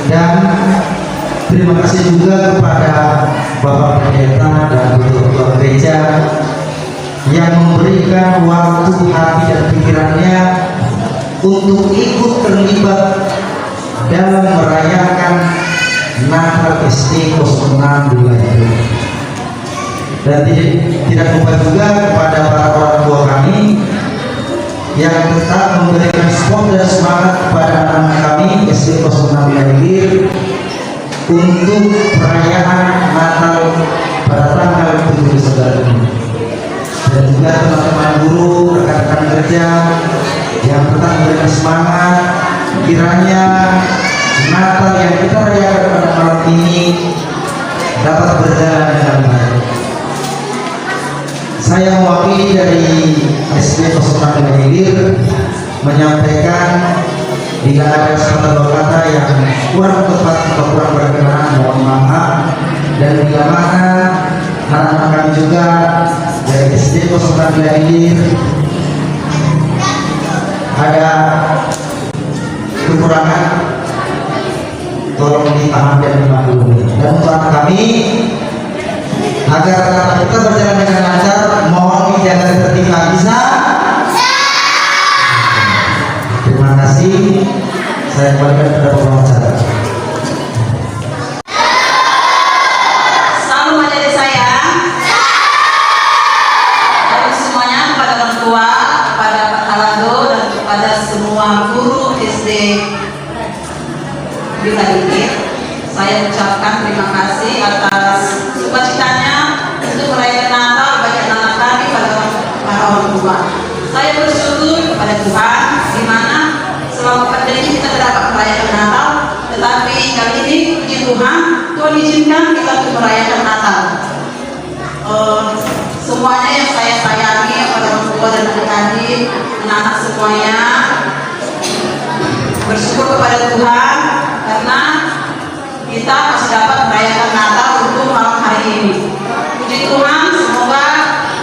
Dan terima kasih juga kepada Bapak Pendeta dan Ketua Gereja yang memberikan waktu, hati, dan pikirannya untuk ikut terlibat dalam merayakan Natal SD 06 wilayah ini. Dan tidak lupa juga kepada para orang tua kami yang tetap memberikan support dan semangat kepada anak kami SD 06 wilayah untuk perayaan Natal pada tanggal 7 Desember ini. Dan juga teman-teman guru, rekan-rekan kerja yang tetap memberikan semangat, kiranya Natal yang kita rayakan pada malam ini dapat berjalan dengan baik. Saya mewakili dari SD 06 Wilayah menyampaikan bila ada satu kata yang kurang tepat atau kurang berkenan, mohon maaf. Dan bila mana anak-anak kami juga dari SD 06 Wilayah ada kekurangan, tolong dipahami dan dimaklumi. Dan untuk anak kami, agar kita berjalan dengan lancar, mohon dijaga tertib. Bisa? Terima kasih. Saya kembalikan kepada pembicara. Salam adik saya. Dan semuanya kepada orang tua, kepada Pak Kalando, dan kepada semua guru SD Wilayah. Saya ucapkan terima kasih atas sukacitanya untuk merayakan Natal bagi anak kami pada para orang tua. Saya bersyukur kepada Tuhan di mana selama pandemi kita tidak dapat merayakan Natal, tetapi kali ini puji Tuhan izinkan kita untuk merayakan Natal. Semuanya yang saya sayangi kepada orang tua dan adik-adik, anak-anak semuanya, bersyukur kepada Tuhan karena kita masih dapat merayakan Natal untuk malam hari ini. Puji Tuhan, semoga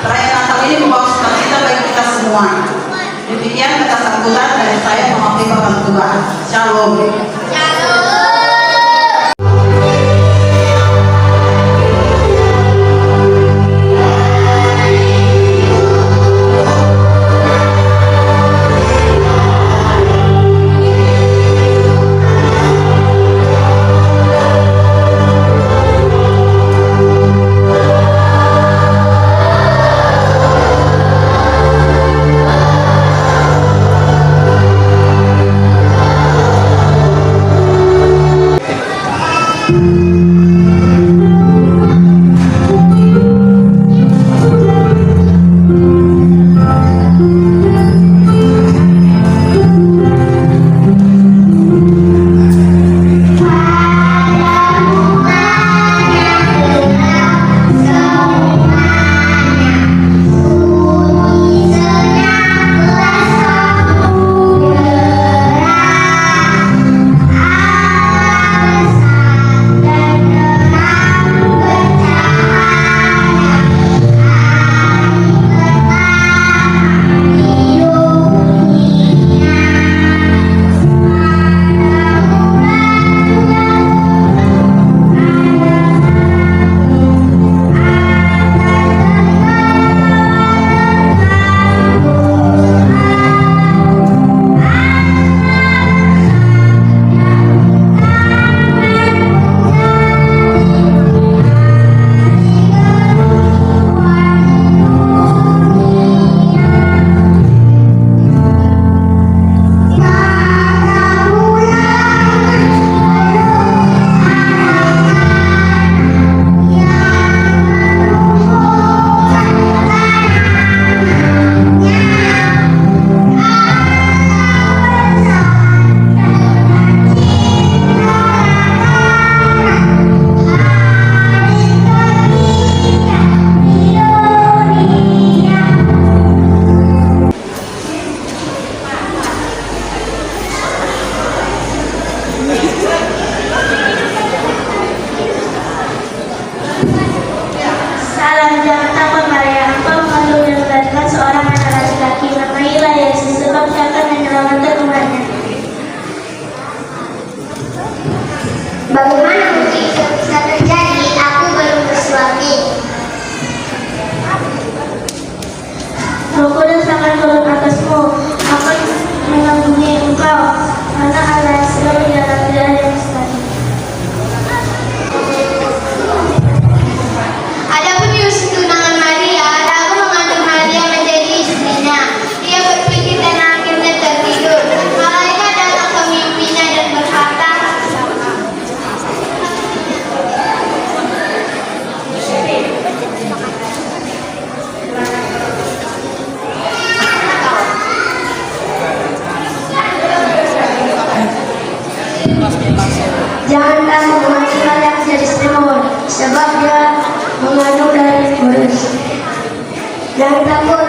perayaan Natal ini membawa sukacita bagi kita semua. Demikian kata sambutan dari saya, mewakili Bapak Tuhan. Shalom. Jangan takut mengandung yang jadi istimewa, sebab dia mengandung dari Kudus. Jangan takut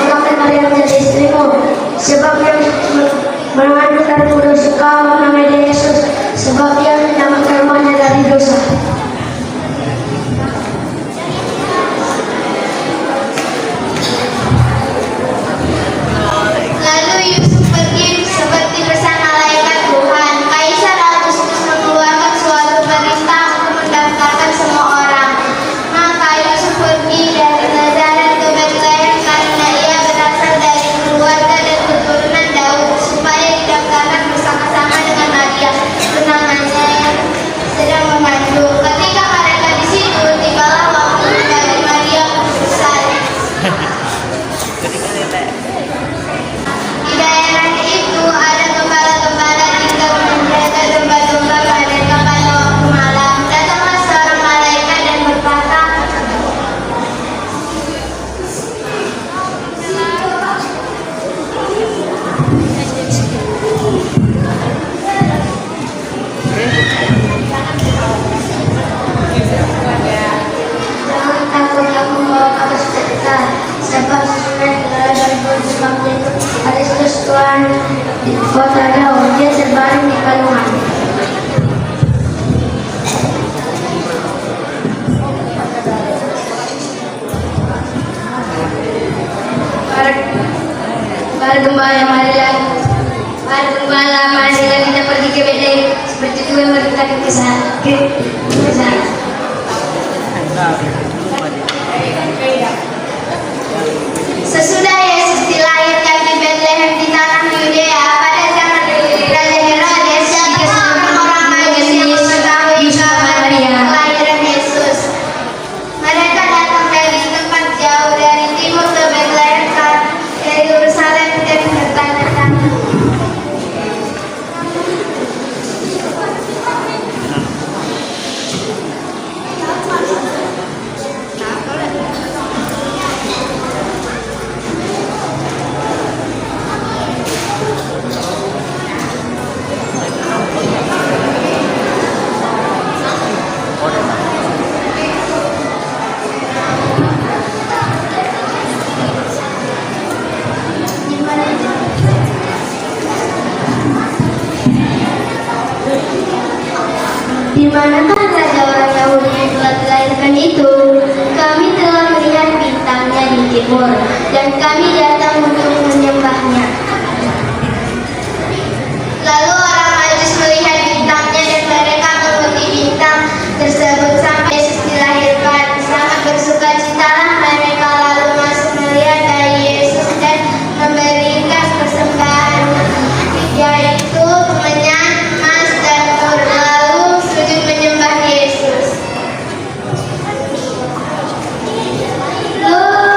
mengambil Maryam menjadi istrimu, sebab dia mengandung dari Kudus. Kau menamai dia Yesus, sebab dia menyelamatkan umatnya dari dosa. Lalu Yusuf pergi seperti pesan malaikat Tuhan. Kaisar Augustus mengeluarkan suatu perintah untuk mendaftarkan semua orang. Maka Yusuf pergi dari Nazaret ke Betlehem karena ia berasal dari keluarga dan keturunan Daud, supaya didaftarkan bersama-sama dengan Maria, tunangannya yang sedang mengandung. Ketika mereka di situ, tibalah waktu bagi Maria bersusah. Di daerah itu ada gembala-gembala tinggal menjaga domba-domba mereka pada waktu malam. Datanglah seorang malaikat dan berkata, Jangan takut, aku membawa kabar sukacita, sebab sesuai dengan dari Tuhan itu Kristus Tuhan di kota Daud, dia terbaring di kalungan. Para gembala, marilah kita pergi ke Betlehem seperti Tuhan berkata ke sana. sesudah Yesus dilahirkan di Betlehem di tanah Yudea pada zaman Raja Herodes, jika semua orang Majus yang mengetahui kabar kelahiran Yesus, mereka datang dari tempat jauh dari timur ke Betlehem dari Yerusalem dan bertanya-tanya. Di manakah raja orang Yahudi yang telah dilahirkan itu? Kami telah melihat bintangnya di timur, dan kami datang untuk menyembahnya. Lalu orang Majus melihat bintangnya dan mereka mengikuti bintang tersebut sampai Yesus dilahirkan. Sangat bersukacitalah mereka lalu masuk melihat bayi Yesus dan memberikan persembahan, yaitu kemenyan, emas, dan mur. Lalu sujud menyembah Yesus. Loh,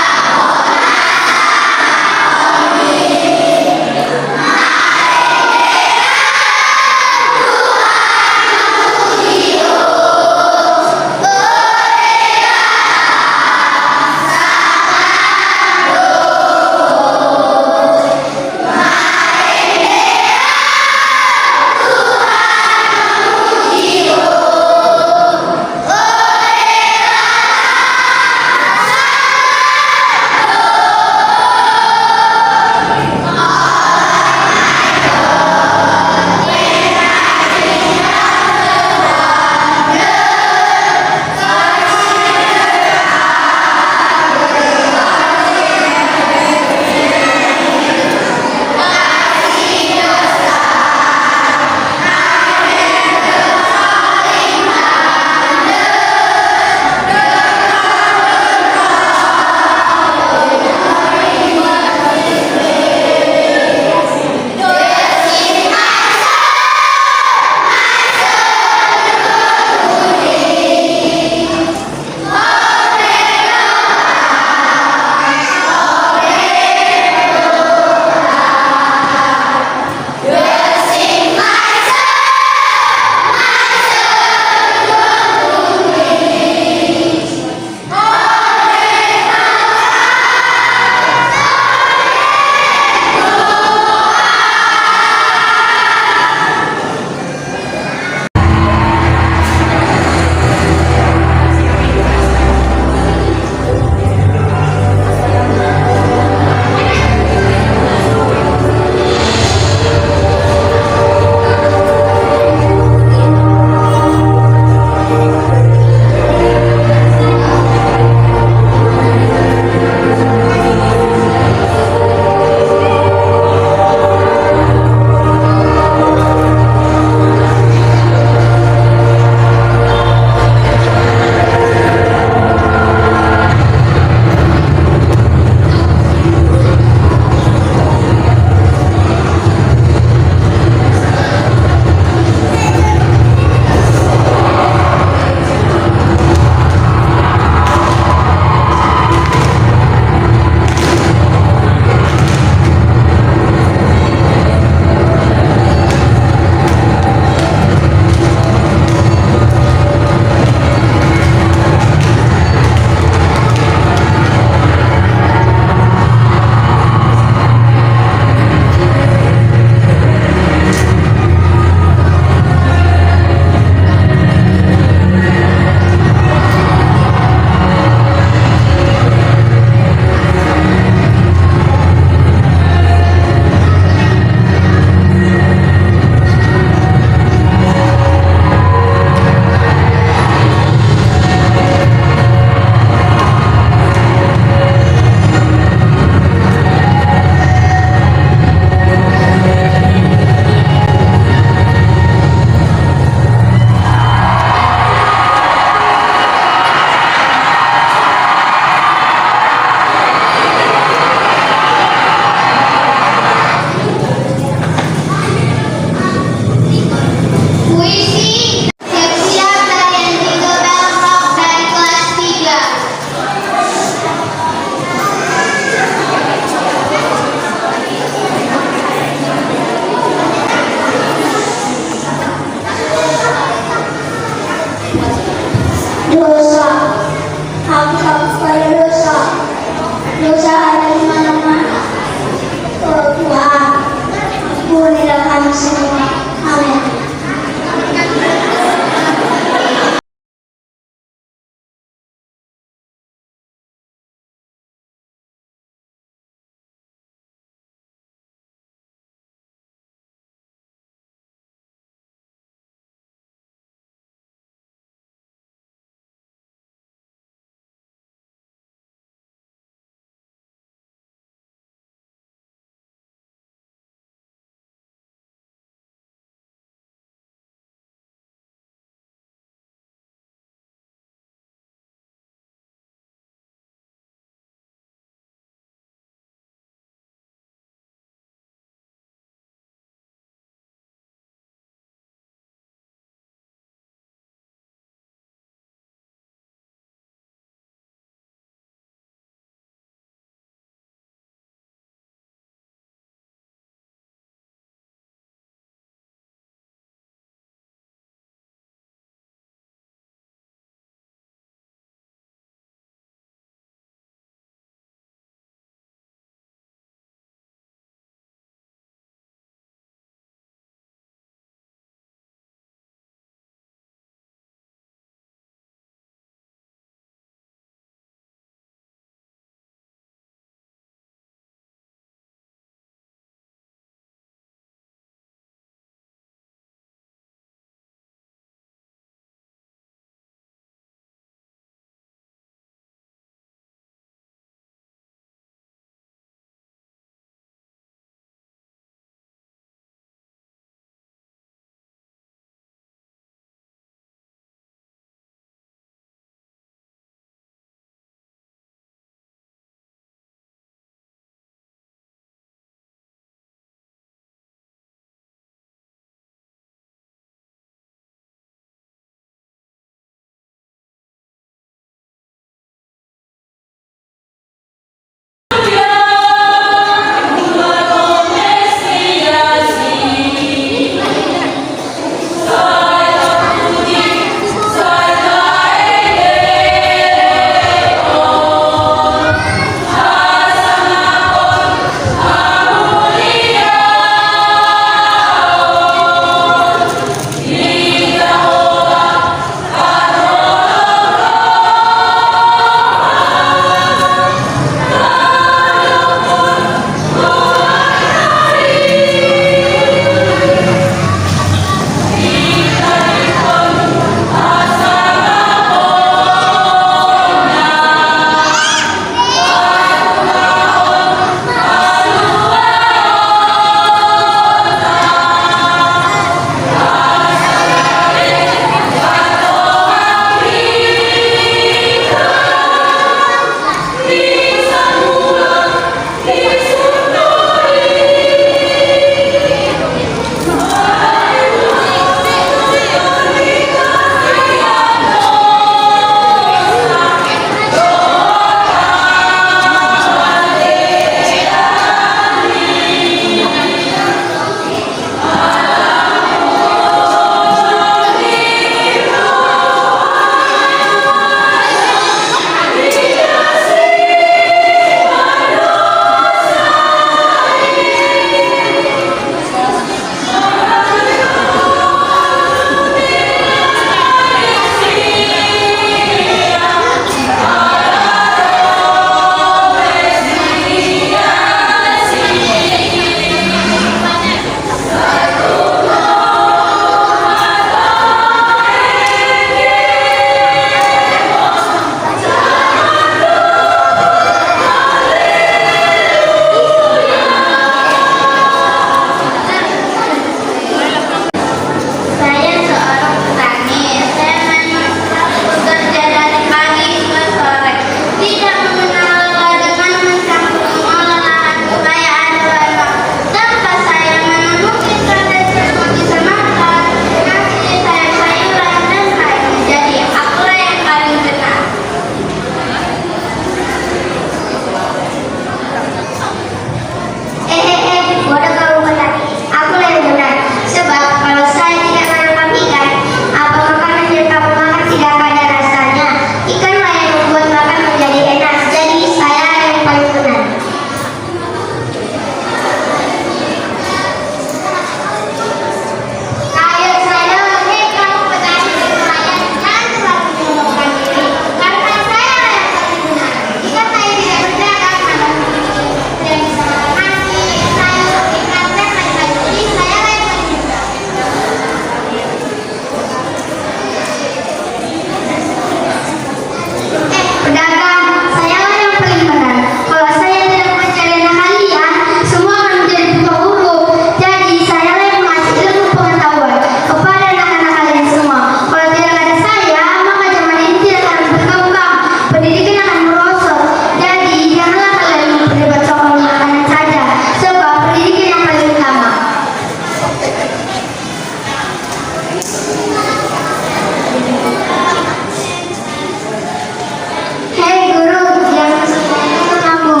Hei guru, jangan semuanya kamu.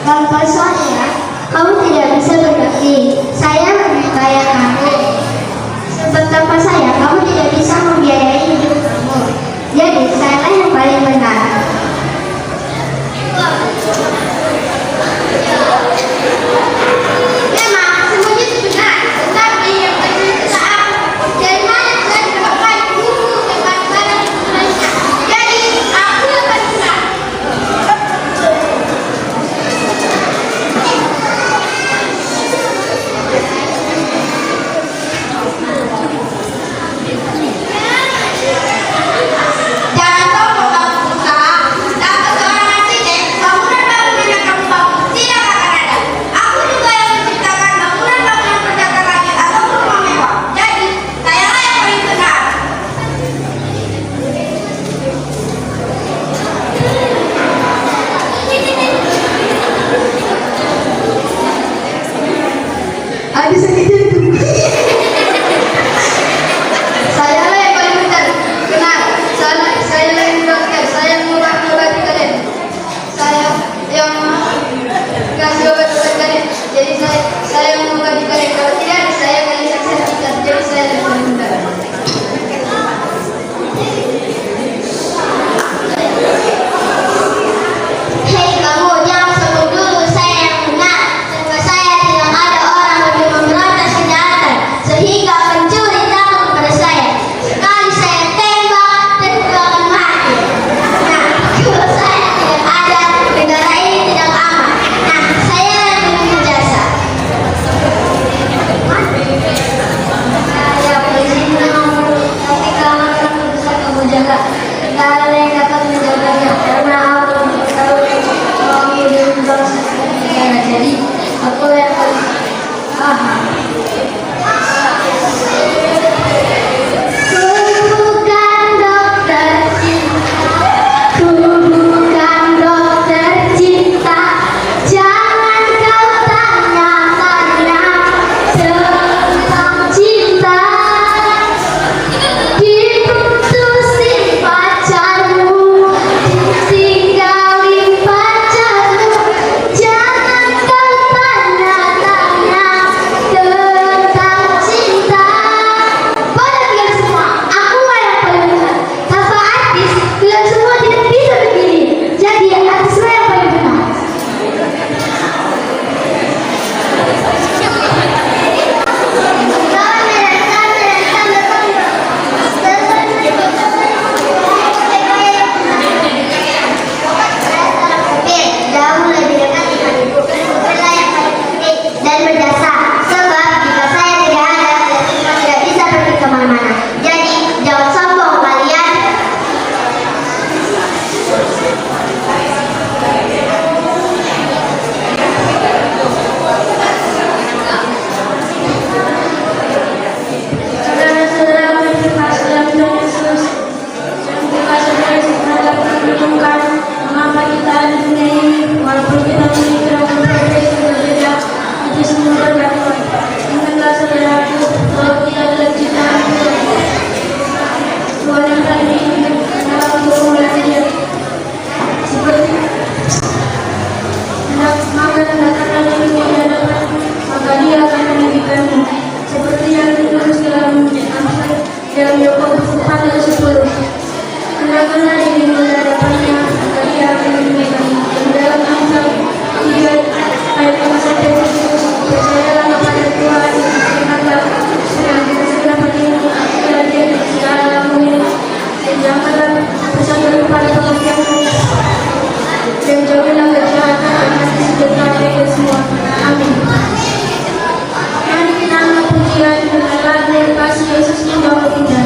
Tanpa saya, kamu tidak bisa berbakti. Saya lebih kaya kamu. Sebab tanpa saya, kamu tidak bisa membiayai hidup kamu. Jadi, saya yang paling benar. Memang semuanya itu benar, tetapi yang benar itu saat dari mana saya dapatkan buku tentang barang lainnya. Jadi aku yang paling benar. Jangan sombong kamu berusaha. Dapat seorang arsitek, bangunan bangunan yang kamu bangun tidak akan ada. Aku juga yang menciptakan bangunan bangunan berjangka langit ataupun rumah mewah. Jadi sayalah yang paling benar. Habis sakit jantung. Saya yang paling benar. Benar. Saya yang dokter. Saya yang mengobati kalian. Saya yang kasih obat-obat kalian. Jadi saya yang mengobati kalian. Kalau tidak, saya akan saksikan. Jadi saya yang paling benar. Hei kamu, jangan sebut dulu saya yang benar. Tanpa saya tidak ada orang lebih memberontak kejahatan sehingga pencuri takut kepada saya. Sekali saya tembak, tentu akan mati. Nah, kalau saya tidak ada, negara ini tidak aman. Nah, saya yang punya jasa. Saya polisi menanggung, tapi keamanan bisa kamu jaga. Tidak ada yang dapat menjaganya karena aku mengetahui kamu dan bangsa negara. Jadi aku yang paling bukan dokter cinta, bukan dokter cinta. Jangan kau tanya-tanya tentang cinta. Diputusin pacarmu, ditinggalin pacarmu. Jangan kau tanya-tanya tentang cinta. Pada kalian semua, aku yang paling benar. Tanpa artis, kalian semua tidak bisa begini. Jadi artislah yang paling benar. Jauh lebih dekat dengan ibu. Ibulah yang paling penting dan berjasa. Sebab jika saya tidak ada, kalian semua tidak bisa pergi kemana-mana. Jadi jangan sombong kalian. Saudara-saudara berterima kasih Tuhan Yesus yang kita sadari sebenarnya menunjukkan mengapa kita ada di dunia ini walaupun kita memiliki ragam profesi yang berbeda itu semua berkat Tuhan. Ingatlah saudaraku bahwa kita adalah ciptaan Tuhan yang tadi adalah untuk memulai dia seperti maka hendaklah dirimu di hadapanmu maka dia akan meninggikanmu seperti yang ditulis dalam Yakobus 4:10. Hendaklah dirimu di hadapannya maka dia akan meninggikanmu. Dan dalam Amsal 3:5-7 percayalah kepada Tuhan, ingatlah dan kita segera berterima kasih kepada Dia di segala laku ini. Dan janganlah bersandar kepada pengertianmu dan jauhilah kejahatan dan hati sejahtera bagi semua. Amin. Mari kita angkat pujian dengan lagu kasih Yesus membawa kita.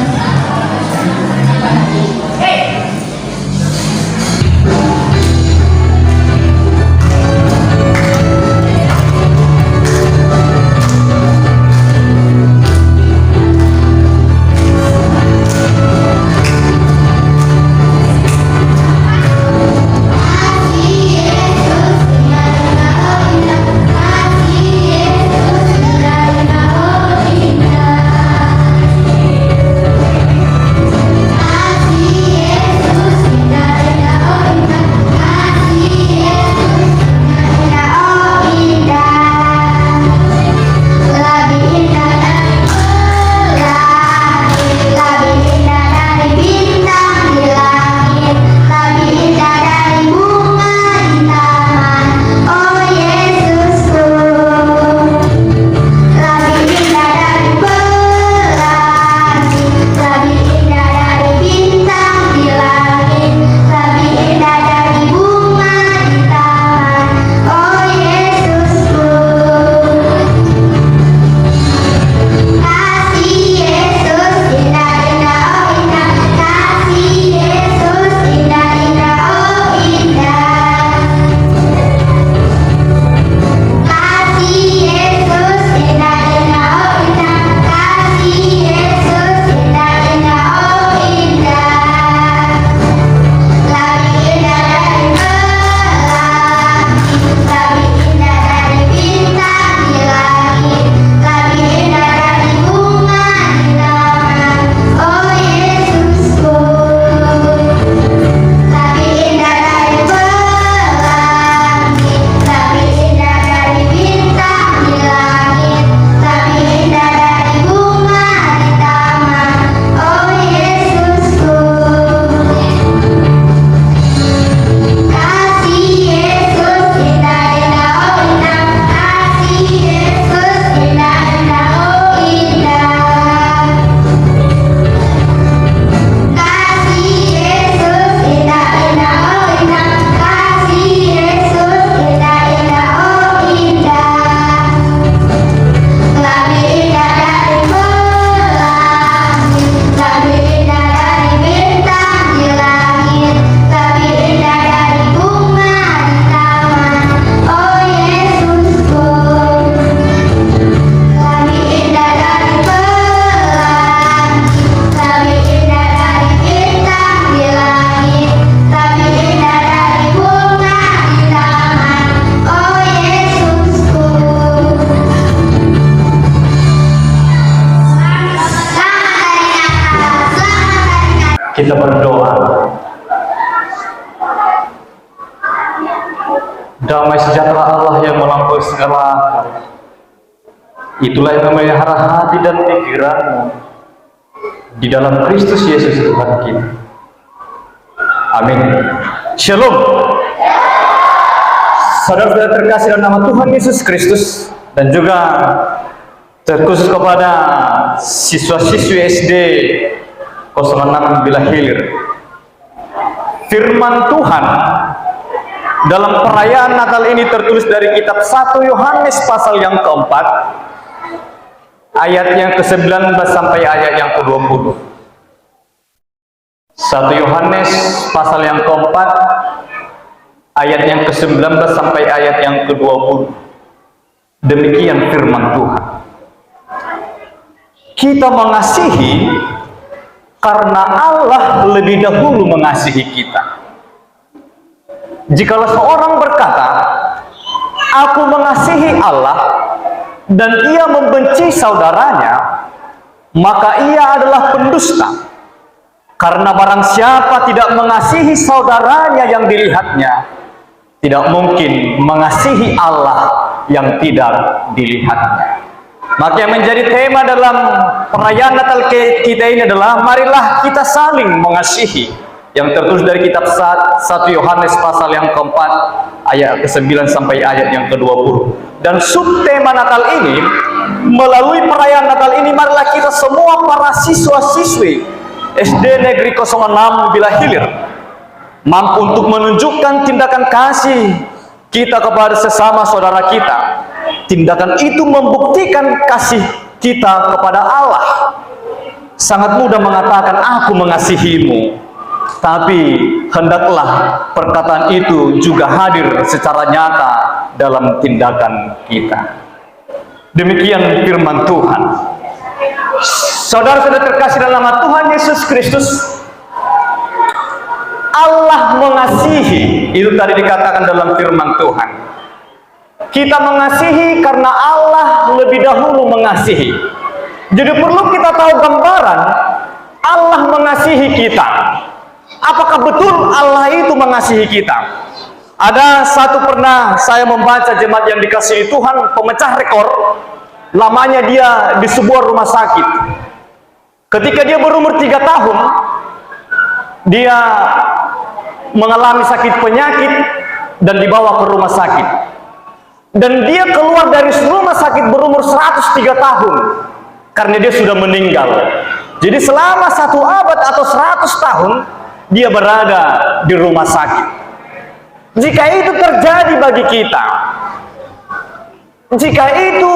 Kita berdoa. Damai sejahtera Allah yang melampaui segala akal, itulah yang memelihara hati dan pikiranmu di dalam Kristus Yesus Tuhan kita. Amin. Shalom. Saudara-saudara terkasih dalam nama Tuhan Yesus Kristus, dan juga terkhusus kepada siswa-siswi SD 06 Bila Hilir. Firman Tuhan dalam perayaan Natal ini tertulis dari kitab 1 Yohanes pasal yang keempat, ayat yang ke-19 sampai ayat yang ke-20. 1 Yohanes pasal yang keempat, ayat yang ke-19 sampai ayat yang ke-20. Demikian firman Tuhan. Kita mengasihi karena Allah lebih dahulu mengasihi kita. Jikalau seorang berkata, aku mengasihi Allah, dan ia membenci saudaranya, maka ia adalah pendusta. Karena barang siapa tidak mengasihi saudaranya yang dilihatnya, tidak mungkin mengasihi Allah yang tidak dilihatnya. Maka yang menjadi tema dalam perayaan Natal kita ini adalah marilah kita saling mengasihi, yang tertulis dari kitab 1 Yohanes pasal yang keempat, ayat ke-9 sampai ayat yang ke-20. Dan subtema Natal ini, melalui perayaan Natal ini, marilah kita semua para siswa-siswi SD Negeri 06 Bila Hilir mampu untuk menunjukkan tindakan kasih kita kepada sesama saudara kita. Tindakan itu membuktikan kasih kita kepada Allah. Sangat mudah mengatakan aku mengasihimu, tapi hendaklah perkataan itu juga hadir secara nyata dalam tindakan kita. Demikian firman Tuhan. Saudara-saudara terkasih dalam nama Tuhan Yesus Kristus, Allah mengasihi, itu tadi dikatakan dalam firman Tuhan. Kita mengasihi karena Allah lebih dahulu mengasihi. Jadi perlu kita tahu gambaran Allah mengasihi kita. Apakah betul Allah itu mengasihi kita? Ada satu pernah saya membaca jemaat yang dikasihi Tuhan, pemecah rekor. Lamanya dia di sebuah rumah sakit. Ketika dia berumur 3 tahun, dia mengalami sakit penyakit dan dibawa ke rumah sakit. Dan dia keluar dari rumah sakit berumur 103 tahun karena dia sudah meninggal. Jadi selama 1 abad atau 100 tahun dia berada di rumah sakit. Jika itu terjadi bagi kita, jika itu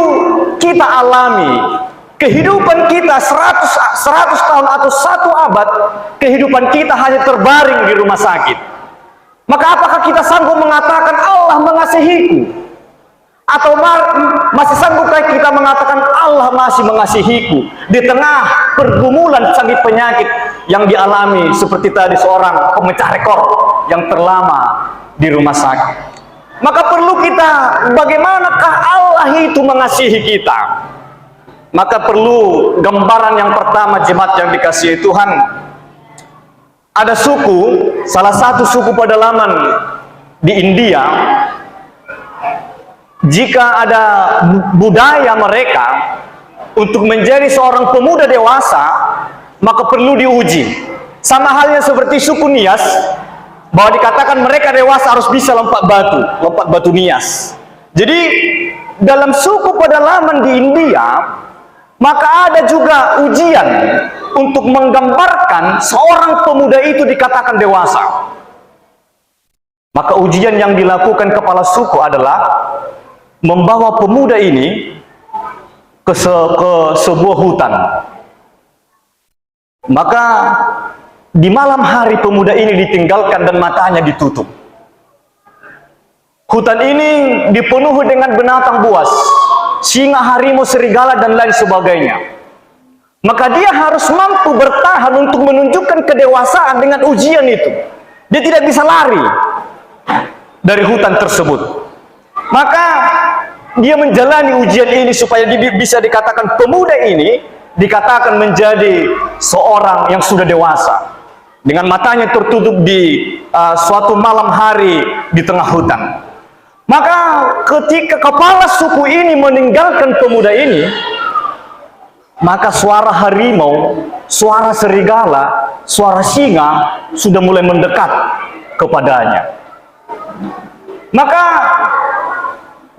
kita alami, kehidupan kita 100 tahun atau 1 abad, kehidupan kita hanya terbaring di rumah sakit, maka apakah kita sanggup mengatakan Allah mengasihiku? Atau masih sanggupkah kita mengatakan Allah masih mengasihiku di tengah pergumulan sakit penyakit yang dialami, seperti tadi seorang pemecah rekor yang terlama di rumah sakit? Maka perlu kita, bagaimanakah Allah itu mengasihi kita? Maka perlu gambaran yang pertama jemaat yang dikasihi Tuhan. Ada suku, salah satu suku pedalaman di India, jika ada budaya mereka untuk menjadi seorang pemuda dewasa, maka perlu diuji. Sama halnya seperti suku Nias, bahwa dikatakan mereka dewasa harus bisa lompat batu Nias. Jadi dalam suku pedalaman di India, maka ada juga ujian untuk menggambarkan seorang pemuda itu dikatakan dewasa. Maka ujian yang dilakukan kepala suku adalah membawa pemuda ini ke sebuah hutan. Maka di malam hari pemuda ini ditinggalkan dan matanya ditutup. Hutan ini dipenuhi dengan binatang buas, singa, harimau, serigala, dan lain sebagainya. Maka dia harus mampu bertahan untuk menunjukkan kedewasaan dengan ujian itu. Dia tidak bisa lari dari hutan tersebut. Maka dia menjalani ujian ini supaya dia bisa dikatakan pemuda ini dikatakan menjadi seorang yang sudah dewasa. dengan matanya tertutup di suatu malam hari di tengah hutan. Maka ketika kepala suku ini meninggalkan pemuda ini, maka suara harimau, suara serigala, suara singa sudah mulai mendekat kepadanya. Maka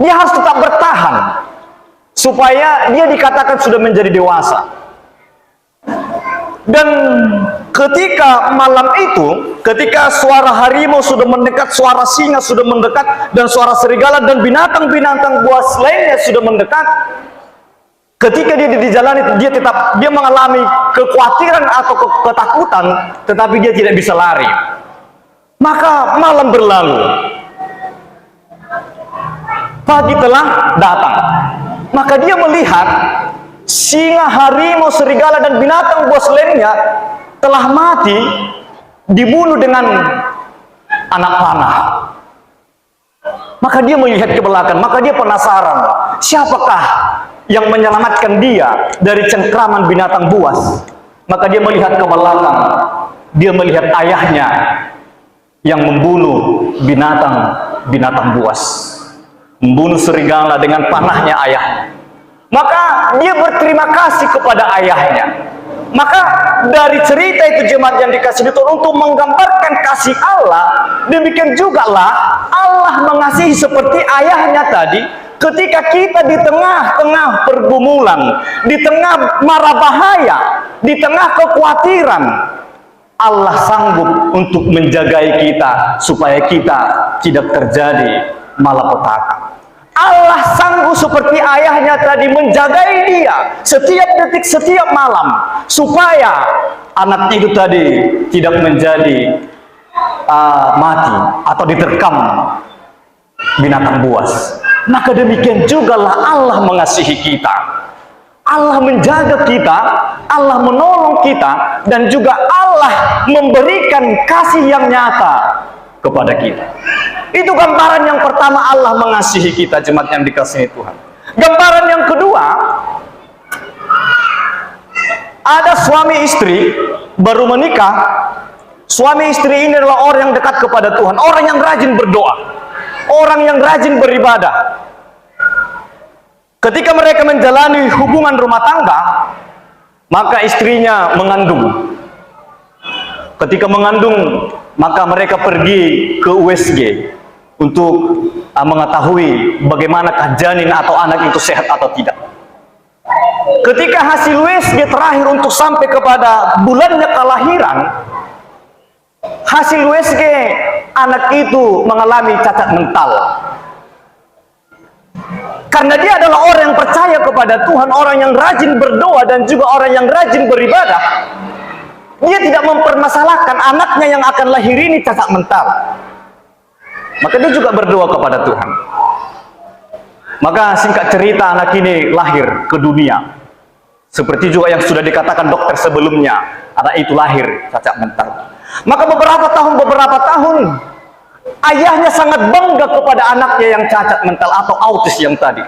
dia harus tetap bertahan supaya dia dikatakan sudah menjadi dewasa. Dan ketika malam itu, ketika suara harimau sudah mendekat, suara singa sudah mendekat, dan suara serigala dan binatang-binatang buas lainnya sudah mendekat, ketika dia di jalan itu, dia mengalami kekhawatiran atau ketakutan, tetapi dia tidak bisa lari. Maka malam berlalu, pagi telah datang, maka dia melihat singa, harimau, serigala, dan binatang buas lainnya telah mati, dibunuh dengan anak panah. Maka dia melihat ke belakang, maka dia penasaran, siapakah yang menyelamatkan dia dari cengkraman binatang buas? Maka dia melihat ke belakang, dia melihat ayahnya yang membunuh binatang buas, membunuh serigala dengan panahnya ayahnya. Maka dia berterima kasih kepada ayahnya. Maka dari cerita itu jemaat yang dikasihi Tuhan, untuk menggambarkan kasih Allah, demikian juga lah Allah mengasihi seperti ayahnya tadi. Ketika kita di tengah-tengah pergumulan, di tengah mara bahaya, di tengah kekhawatiran, Allah sanggup untuk menjagai kita supaya kita tidak terjadi malapetaka. Allah sanggup seperti ayahnya tadi menjagai dia setiap detik, setiap malam, supaya anak itu tadi tidak menjadi mati atau diterkam binatang buas. Maka demikian jugalah Allah mengasihi kita. Allah menjaga kita, Allah menolong kita, dan juga Allah memberikan kasih yang nyata kepada kita. Itu gambaran yang pertama, Allah mengasihi kita, jemaat yang dikasihi Tuhan. Gambaran yang kedua, ada suami istri baru menikah. Suami istri ini adalah orang yang dekat kepada Tuhan, orang yang rajin berdoa, orang yang rajin beribadah. Ketika mereka menjalani hubungan rumah tangga, maka istrinya mengandung. Ketika mengandung, maka mereka pergi ke USG untuk mengetahui bagaimanakah janin atau anak itu sehat atau tidak. Ketika hasil USG terakhir untuk sampai kepada bulannya kelahiran, hasil USG anak itu mengalami cacat mental. Karena dia adalah orang yang percaya kepada Tuhan, orang yang rajin berdoa, dan juga orang yang rajin beribadah. Dia tidak mempermasalahkan anaknya yang akan lahir ini cacat mental. Maka dia juga berdoa kepada Tuhan. Maka singkat cerita, anak ini lahir ke dunia. Seperti juga yang sudah dikatakan dokter sebelumnya, anak itu lahir cacat mental. Maka beberapa tahun ayahnya sangat bangga kepada anaknya yang cacat mental atau autis yang tadi.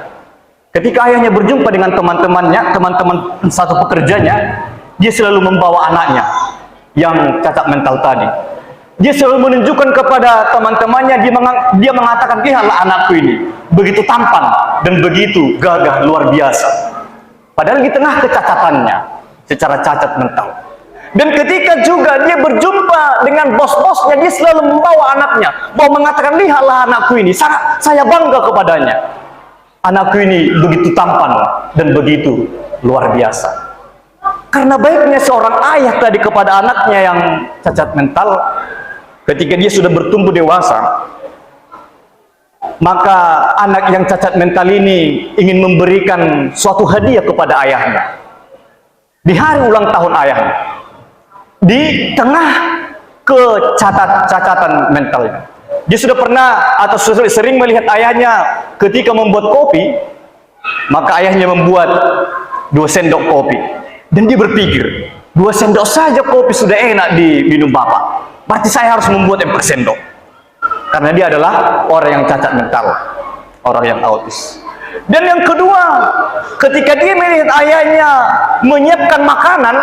Ketika ayahnya berjumpa dengan teman-temannya, teman-teman satu pekerjanya, dia selalu membawa anaknya yang cacat mental tadi. Dia selalu menunjukkan kepada teman-temannya, dia mengatakan, lihatlah anakku ini, begitu tampan dan begitu gagah luar biasa. Padahal di tengah kecacatannya, secara cacat mental. Dan ketika juga dia berjumpa dengan bos-bosnya, dia selalu membawa anaknya, bahwa mengatakan, lihatlah anakku ini, saya bangga kepadanya. Anakku ini begitu tampan dan begitu luar biasa. Karena baiknya seorang ayah tadi kepada anaknya yang cacat mental, ketika dia sudah bertumbuh dewasa, maka anak yang cacat mental ini ingin memberikan suatu hadiah kepada ayahnya. Di hari ulang tahun ayahnya, di tengah kecacatan mentalnya, dia sudah pernah atau sering melihat ayahnya ketika membuat kopi, maka ayahnya membuat 2 sendok kopi. Dan dia berpikir, 2 sendok saja kopi sudah enak diminum bapak, berarti saya harus membuat 4 sendok. Karena dia adalah orang yang cacat mental, orang yang autis. Dan yang kedua, ketika dia melihat ayahnya menyiapkan makanan,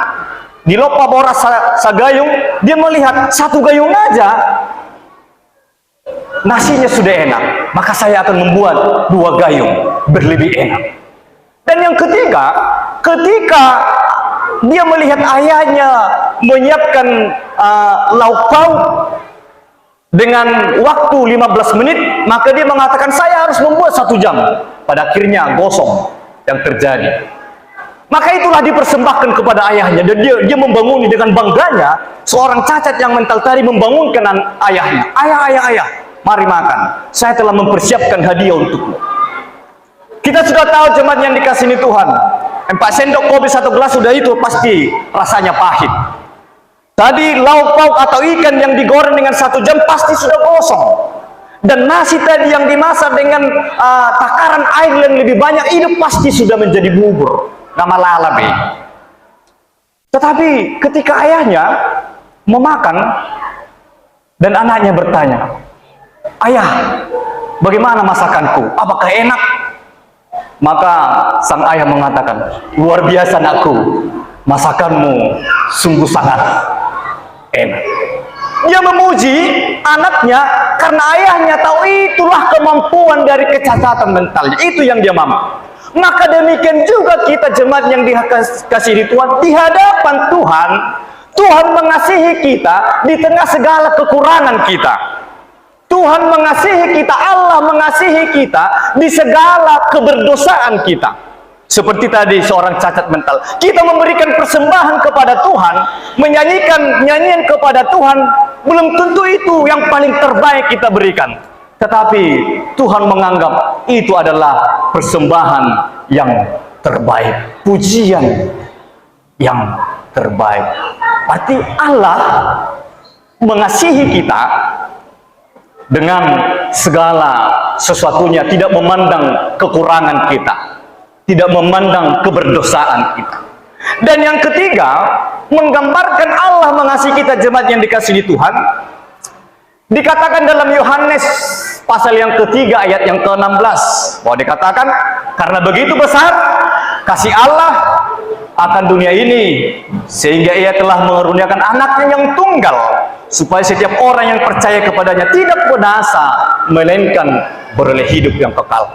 di Lopa Boras sagayung, dia melihat satu gayung aja nasinya sudah enak, maka saya akan membuat 2 gayung berlebih enak. Dan yang ketiga, ketika dia melihat ayahnya menyiapkan lauk pauk dengan waktu 15 menit, maka dia mengatakan saya harus membuat 1 jam. Pada akhirnya gosong yang terjadi. Maka itulah dipersembahkan kepada ayahnya, dan dia membanguni dengan bangganya. Seorang cacat yang mental tadi membangunkan ayahnya. Ayah, mari makan. Saya telah mempersiapkan hadiah untukmu. Kita sudah tahu jemaat yang dikasihi Tuhan, 4 sendok kopi 1 gelas sudah itu pasti rasanya pahit. Tadi lauk pauk atau ikan yang digoreng dengan 1 jam pasti sudah gosong. Dan nasi tadi yang dimasak dengan takaran air yang lebih banyak itu pasti sudah menjadi bubur. Nama lalabe. Tetapi ketika ayahnya memakan dan anaknya bertanya, "Ayah, bagaimana masakanku? Apakah enak?" Maka sang ayah mengatakan, "Luar biasa anakku, masakanmu sungguh sangat enak." Dia memuji anaknya karena ayahnya tahu itulah kemampuan dari kecacatan mentalnya. Itu yang dia mampu. Maka demikian juga kita jemaat yang dikasihi Tuhan, di hadapan Tuhan, Tuhan mengasihi kita di tengah segala kekurangan kita. Tuhan mengasihi kita, Allah mengasihi kita di segala keberdosaan kita. Seperti tadi seorang cacat mental, kita memberikan persembahan kepada Tuhan, menyanyikan nyanyian kepada Tuhan, belum tentu itu yang paling terbaik kita berikan. Tetapi Tuhan menganggap itu adalah persembahan yang terbaik, pujian yang terbaik. Berarti Allah mengasihi kita dengan segala sesuatunya, tidak memandang kekurangan kita, tidak memandang keberdosaan kita. Dan yang ketiga, menggambarkan Allah mengasihi kita jemaat yang dikasihi Tuhan, dikatakan dalam Yohanes pasal yang ketiga ayat yang ke-16, bahwa dikatakan karena begitu besar kasih Allah akan dunia ini sehingga ia telah mengaruniakan anaknya yang tunggal, supaya setiap orang yang percaya kepadanya tidak binasa melainkan beroleh hidup yang kekal.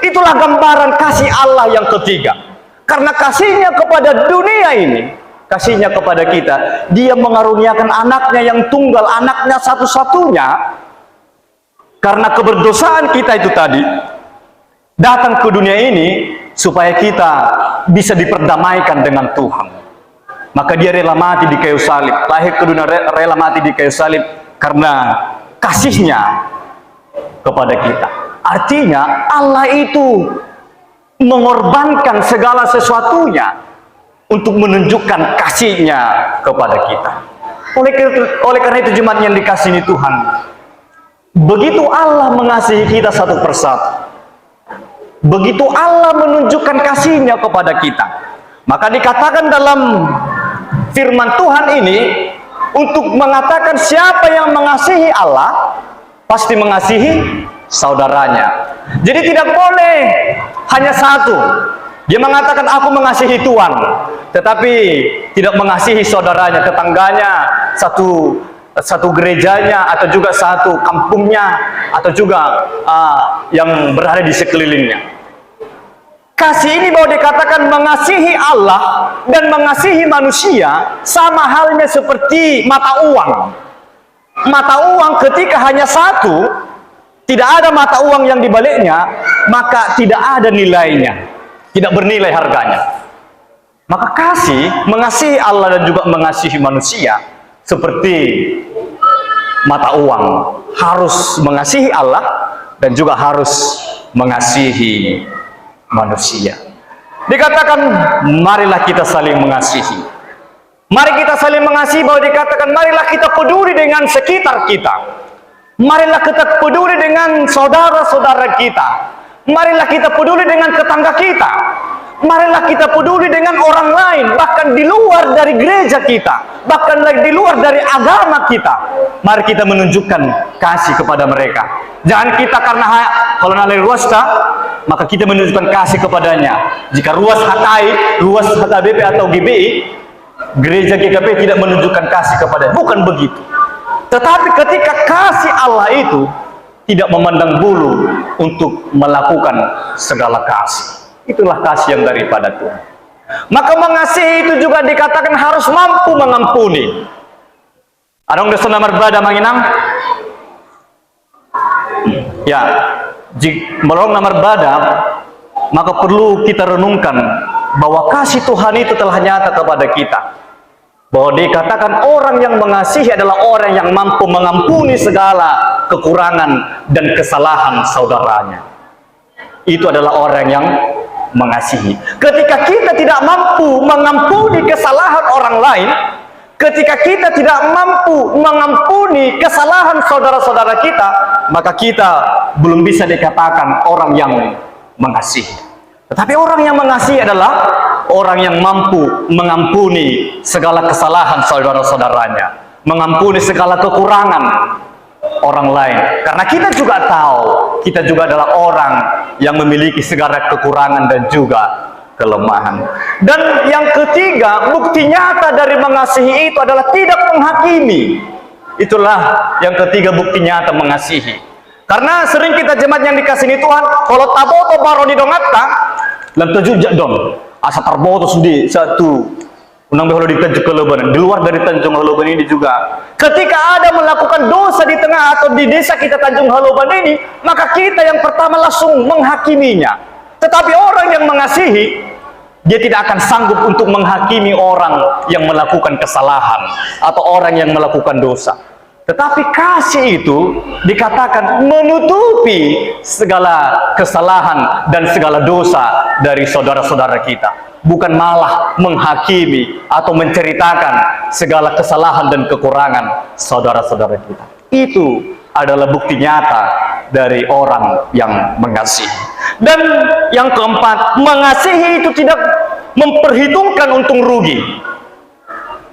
Itulah gambaran kasih Allah yang ketiga. Karena kasihnya kepada dunia ini, kasihnya kepada kita, dia mengaruniakan anaknya yang tunggal, anaknya satu-satunya. Karena keberdosaan kita itu tadi, datang ke dunia ini supaya kita bisa diperdamaikan dengan Tuhan. Maka dia rela mati di kayu salib, lahir ke dunia rela mati di kayu salib karena kasihnya kepada kita. Artinya Allah itu mengorbankan segala sesuatunya untuk menunjukkan kasihnya kepada kita. Oleh karena itu jemaat yang dikasihi Tuhan, begitu Allah mengasihi kita satu persatu, begitu Allah menunjukkan kasihnya kepada kita, maka dikatakan dalam firman Tuhan ini untuk mengatakan siapa yang mengasihi Allah pasti mengasihi saudaranya. Jadi tidak boleh hanya satu. Dia mengatakan aku mengasihi Tuhan, tetapi tidak mengasihi saudaranya, tetangganya, satu gerejanya, atau juga satu kampungnya, atau juga yang berada di sekelilingnya. Kasih ini bahwa dikatakan mengasihi Allah dan mengasihi manusia sama halnya seperti mata uang. Mata uang ketika hanya satu, tidak ada mata uang yang dibaliknya, maka tidak ada nilainya, tidak bernilai harganya. Maka kasih, mengasihi Allah dan juga mengasihi manusia seperti mata uang, harus mengasihi Allah dan juga harus mengasihi manusia. Dikatakan marilah kita saling mengasihi. Mari kita saling mengasihi, bahwa dikatakan marilah kita peduli dengan sekitar kita. Marilah kita peduli dengan saudara-saudara kita. Marilah kita peduli dengan tetangga kita. Marilah kita peduli dengan orang lain, bahkan di luar dari gereja kita, bahkan lagi di luar dari agama kita. Mari kita menunjukkan kasih kepada mereka. Jangan kita karena kalau nalai ruas maka kita menunjukkan kasih kepadanya. Jika ruas HKI, ruas HKBP atau GBI, Gereja GKP tidak menunjukkan kasih kepada, bukan begitu. Tetapi ketika kasih Allah itu tidak memandang bulu untuk melakukan segala kasih, itulah kasih yang daripada Tuhan. Maka mengasihi itu juga dikatakan harus mampu mengampuni. Adong desa nomor bada manginang? Ya, jika melong nomor bada, maka perlu kita renungkan bahwa kasih Tuhan itu telah nyata kepada kita. Bahwa dikatakan orang yang mengasihi adalah orang yang mampu mengampuni segala kekurangan dan kesalahan saudaranya. Itu adalah orang yang mengasihi. Ketika kita tidak mampu mengampuni kesalahan orang lain, ketika kita tidak mampu mengampuni kesalahan saudara-saudara kita, maka kita belum bisa dikatakan orang yang mengasihi. Tetapi orang yang mengasihi adalah orang yang mampu mengampuni segala kesalahan saudara-saudaranya, mengampuni segala kekurangan orang lain. Karena kita juga tahu, kita juga adalah orang yang memiliki segala kekurangan dan juga kelemahan. Dan yang ketiga, bukti nyata dari mengasihi itu adalah tidak menghakimi. Itulah yang ketiga, bukti nyata mengasihi. Karena sering kita jemaat yang dikasihi Tuhan, kalau taboto baro di dongata, lan tujujak dong, asa tarboto di satu unang beholo di Tanjung Holoban, di luar dari Tanjung Holoban ini juga. Ketika ada melakukan dosa di tengah atau di desa kita Tanjung Holoban ini, maka kita yang pertama langsung menghakiminya. Tetapi orang yang mengasihi, dia tidak akan sanggup untuk menghakimi orang yang melakukan kesalahan atau orang yang melakukan dosa. Tetapi kasih itu dikatakan menutupi segala kesalahan dan segala dosa dari saudara-saudara kita. Bukan malah menghakimi atau menceritakan segala kesalahan dan kekurangan saudara-saudara kita. Itu adalah bukti nyata dari orang yang mengasihi. Dan yang keempat, mengasihi itu tidak memperhitungkan untung rugi.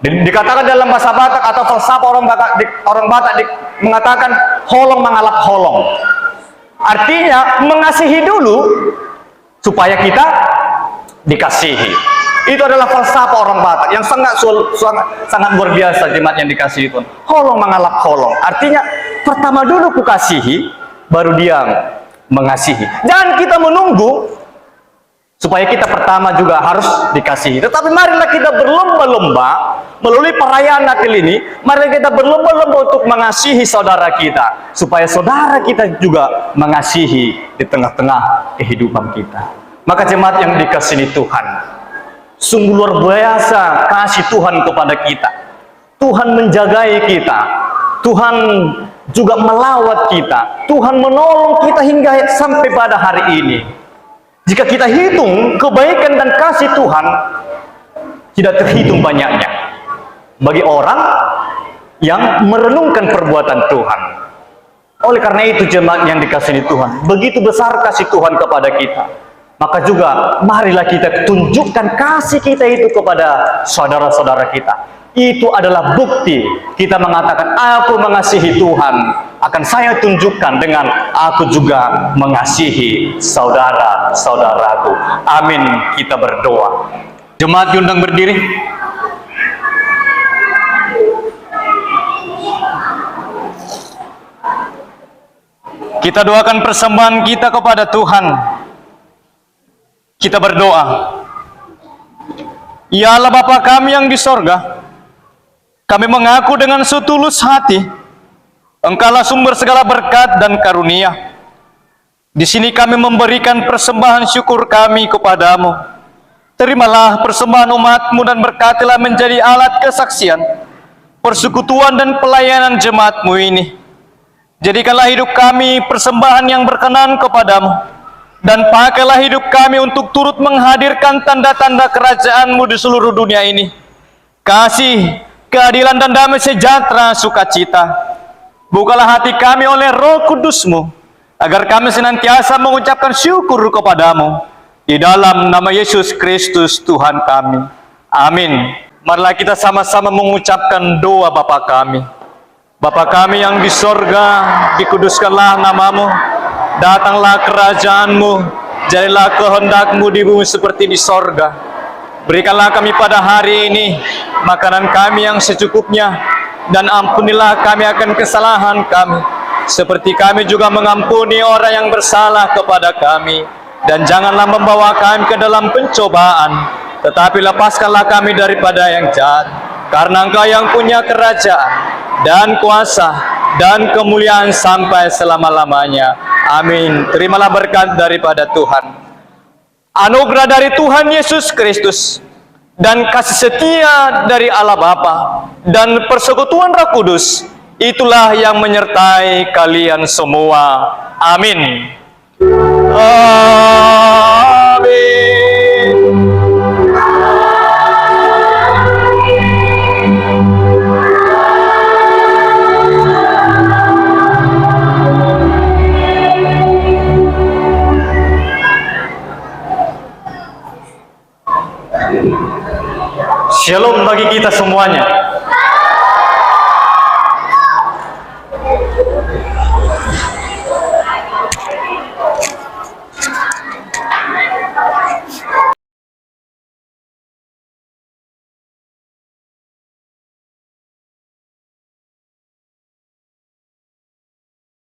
Dikatakan dalam bahasa Batak atau falsafah orang Batak mengatakan holong mengalap holong. Artinya mengasihi dulu supaya kita dikasihi. Itu adalah falsafah orang Batak yang sangat luar biasa, jemaat yang dikasihi Tuhan. Holong mengalap holong. Artinya pertama dulu ku kasihi, baru dia mengasihi. Jangan kita menunggu supaya kita pertama juga harus dikasihi. Tetapi marilah kita berlomba-lomba melalui perayaan Natal ini, marilah kita berlomba-lomba untuk mengasihi saudara kita, supaya saudara kita juga mengasihi di tengah-tengah kehidupan kita. Maka jemaat yang dikasihi Tuhan, sungguh luar biasa kasih Tuhan kepada kita. Tuhan menjagai kita, Tuhan juga melawat kita, Tuhan menolong kita hingga sampai pada hari ini. Jika kita hitung kebaikan dan kasih Tuhan, tidak terhitung banyaknya bagi orang yang merenungkan perbuatan Tuhan. Oleh karena itu jemaat yang dikasihi Tuhan, begitu besar kasih Tuhan kepada kita, maka juga marilah kita tunjukkan kasih kita itu kepada saudara-saudara kita. Itu adalah bukti kita mengatakan aku mengasihi Tuhan, akan saya tunjukkan dengan aku juga mengasihi saudara-saudaraku. Amin. Kita berdoa. Jemaat diundang berdiri. Kita doakan persembahan kita kepada Tuhan. Kita berdoa. Ya Allah Bapa kami yang di sorga, kami mengaku dengan setulus hati, Engkaulah sumber segala berkat dan karunia. Di sini kami memberikan persembahan syukur kami kepadamu. Terimalah persembahan umat-Mu dan berkatilah menjadi alat kesaksian, persekutuan dan pelayanan jemaat-Mu ini. Jadikanlah hidup kami persembahan yang berkenan kepadamu, dan pakailah hidup kami untuk turut menghadirkan tanda-tanda kerajaan-Mu di seluruh dunia ini. Kasih, keadilan dan damai sejahtera sukacita. Bukalah hati kami oleh Roh Kudus-Mu, agar kami senantiasa mengucapkan syukur kepadamu. Di dalam nama Yesus Kristus Tuhan kami. Amin. Marilah kita sama-sama mengucapkan doa Bapa kami. Bapa kami yang di sorga, dikuduskanlah namamu. Datanglah kerajaan-Mu, jadilah kehendak-Mu di bumi seperti di sorga. Berikanlah kami pada hari ini makanan kami yang secukupnya, dan ampunilah kami akan kesalahan kami, seperti kami juga mengampuni orang yang bersalah kepada kami. Dan janganlah membawa kami ke dalam pencobaan, tetapi lepaskanlah kami daripada yang jahat. Karena Engkau yang punya kerajaan dan kuasa dan kemuliaan sampai selama-lamanya. Amin. Terimalah berkat daripada Tuhan. Anugerah dari Tuhan Yesus Kristus dan kasih setia dari Allah Bapa dan persekutuan Roh Kudus, itulah yang menyertai kalian semua. Amin. Amin. Shalom bagi kita semuanya.